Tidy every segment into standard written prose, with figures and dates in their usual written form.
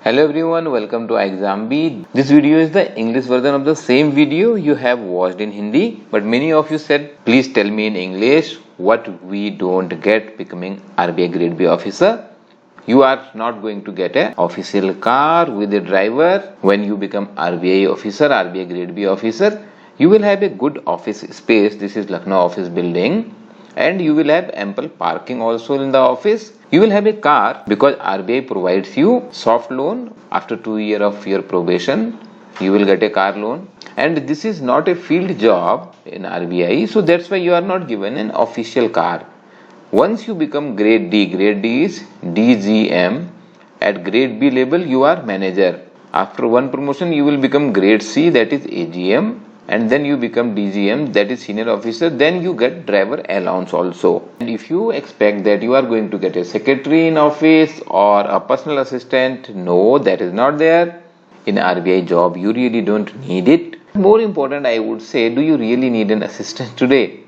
Hello everyone, welcome to Exam-B. This video is the English version of the same video you have watched in Hindi, but many of you said, please tell me in English what we don't get becoming RBI Grade B officer. You are not going to get an official car with a driver when you become RBI officer, RBI Grade B officer. You will have a good office space. This is Lucknow office building, and you will have ample parking also in the office. You will have a car because RBI provides you soft loan after 2 years of your probation. You will get a car loan, and this is not a field job in RBI, so that's why you are not given an official car. Once you become grade D is DGM. At grade B level you are manager. After one promotion you will become grade C, that is AGM, and then you become DGM, that is senior officer. Then you get driver allowance also. And if you expect that you are going to get a secretary in office or a personal assistant, no, that is not there. In RBI job you really don't need it. More important, I would say, do you really need an assistant today?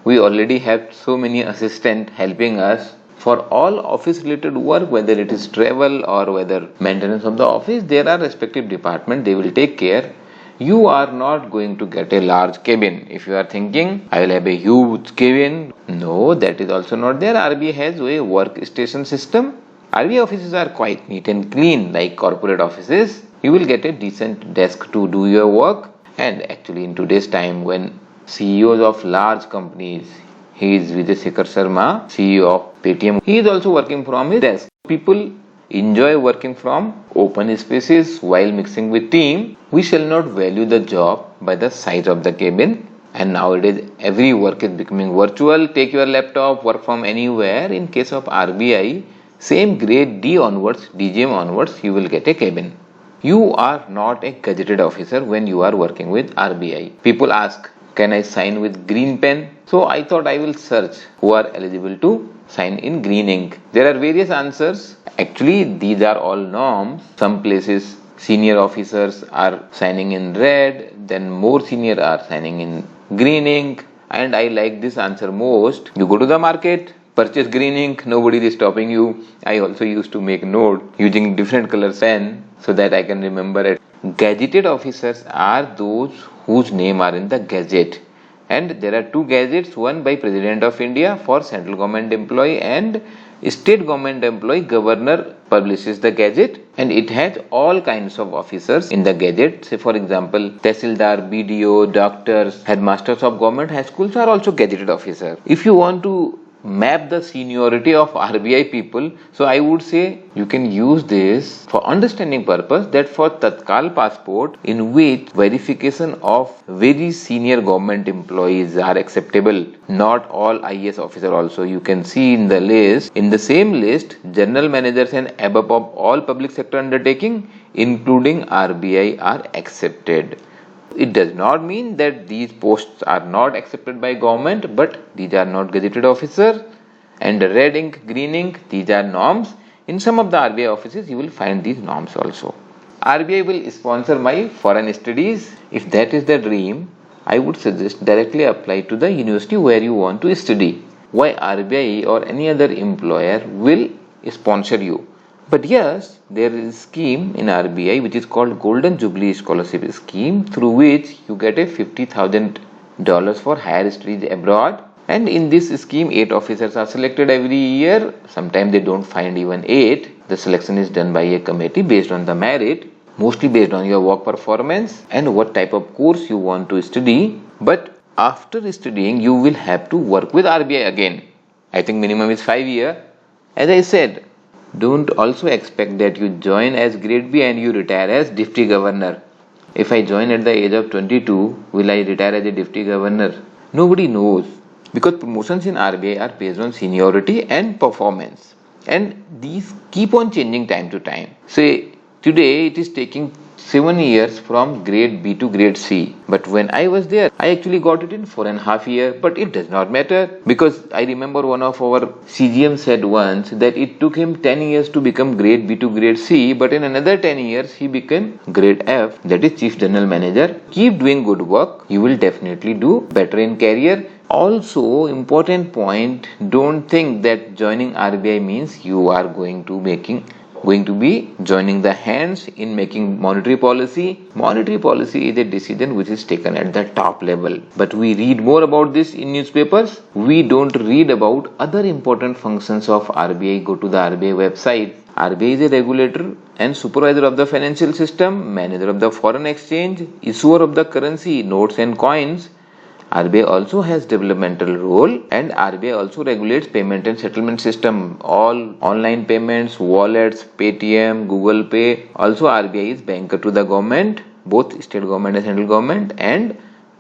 We already have so many assistants helping us for all office related work, whether it is travel or whether maintenance of the office. There are respective departments, they will take care. You are not going to get a large cabin. If you are thinking, I will have a huge cabin, no, that is also not there. RBI has a workstation system. RBI offices are quite neat and clean like corporate offices. You will get a decent desk to do your work. And actually in today's time, when CEOs of large companies, he is Vijay Shekhar Sharma, CEO of Paytm, he is also working from his desk. People enjoy working from open spaces while mixing with team. We shall not value the job by the size of the cabin. And nowadays every work is becoming virtual. Take your laptop, work from anywhere. In case of RBI, same grade D onwards, DGM onwards, you will get a cabin. You are not a gazetted officer when you are working with RBI. People ask, can I sign with green pen? So I thought I will search who are eligible to sign in green ink. There are various answers. Actually, these are all norms. Some places senior officers are signing in red, then more senior are signing in green ink, and I like this answer most. You go to the market, purchase green ink, nobody is stopping you. I also used to make note using different color pen so that I can remember it. Gazetted officers are those whose name are in the gazette, and there are two gazettes, one by President of India for central government employee, and state government employee governor publishes the gazette, and it has all kinds of officers in the gazette. Say for example, Tehsildar, BDO, doctors, headmasters of government high schools are also gazetted officers. If you want to map the seniority of RBI people, so I would say you can use this for understanding purpose, that for Tatkal passport, in which verification of very senior government employees are acceptable, not all IAS officer also. You can see in the list, in the same list, general managers and above of all public sector undertaking including RBI are accepted. It does not mean that these posts are not accepted by government, but these are not gazetted officers. And red ink, green ink, these are norms. In some of the RBI offices, you will find these norms also. RBI will sponsor my foreign studies. If that is the dream, I would suggest directly apply to the university where you want to study. Why RBI or any other employer will sponsor you? But yes, there is a scheme in RBI which is called Golden Jubilee Scholarship Scheme, through which you get a $50,000 for higher studies abroad. And in this scheme, 8 officers are selected every year. Sometimes they don't find even 8. The selection is done by a committee based on the merit, mostly based on your work performance and what type of course you want to study. But after studying, you will have to work with RBI again. I think minimum is 5 years. As I said, don't also expect that you join as grade B and you retire as deputy governor. If I join at the age of 22, will I retire as a deputy governor? Nobody knows, because promotions in RBI are based on seniority and performance, and these keep on changing time to time. Say today it is taking 7 years from grade B to grade C, but when I was there, I actually got it in 4.5 years. But it does not matter, because I remember one of our CGM said once that it took him 10 years to become grade B to grade C, but in another 10 years he became grade F, that is chief general manager. Keep doing good work, you will definitely do better in career. Also, important point, don't think that joining RBI means you are going to making going to be joining the hands in making monetary policy. Monetary policy is a decision which is taken at the top level. But we read more about this in newspapers. We don't read about other important functions of RBI. Go to the RBI website. RBI is a regulator and supervisor of the financial system, manager of the foreign exchange, issuer of the currency, notes and coins. RBI also has developmental role, and RBI also regulates payment and settlement system, all online payments, wallets, Paytm, Google Pay. Also RBI is banker to the government, both state government and central government, and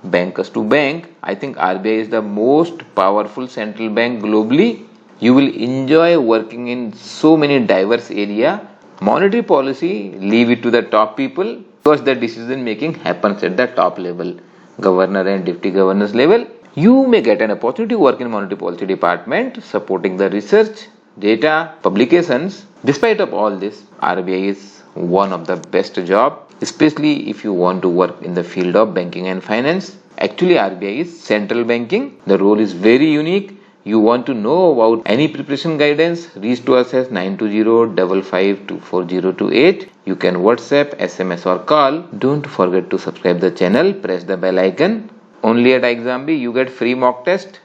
bankers to bank. I think RBI is the most powerful central bank globally. You will enjoy working in so many diverse area. Monetary policy, leave it to the top people because the decision making happens at the top level. Governor and deputy governors level. You may get an opportunity to work in monetary policy department supporting the research, data, publications. Despite of all this, RBI is one of the best job, especially if you want to work in the field of banking and finance. Actually, RBI is central banking. The role is very unique. You want to know about any preparation guidance, reach to us as 920-5524-028. You can WhatsApp, SMS or call. Don't forget to subscribe the channel, press the bell icon. Only at Exambee you get free mock test.